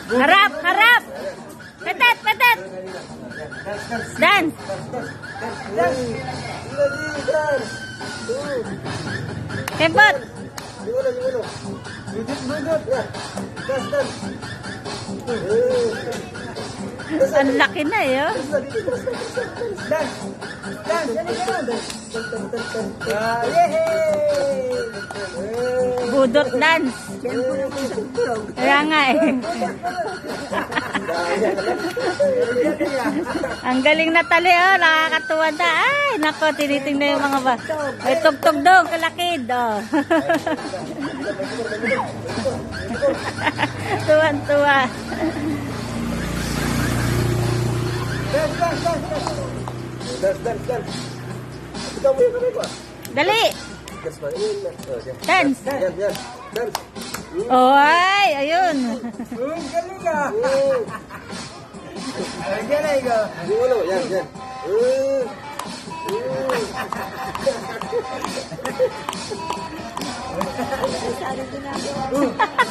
Harap, harap. Petet, petet. Dance. Kempot. Ang laki na eh. Budot dance. Kaya nga eh. Ang galing na tali oh. Nakakatuwa na. Ay, nako, tinitingnan yung mga ba. May tugtog daw, kalakid oh. Tuwan-tuwa. Dali. Dance. Oh, ay, ayun. Galing ka. Galing ka. Yan.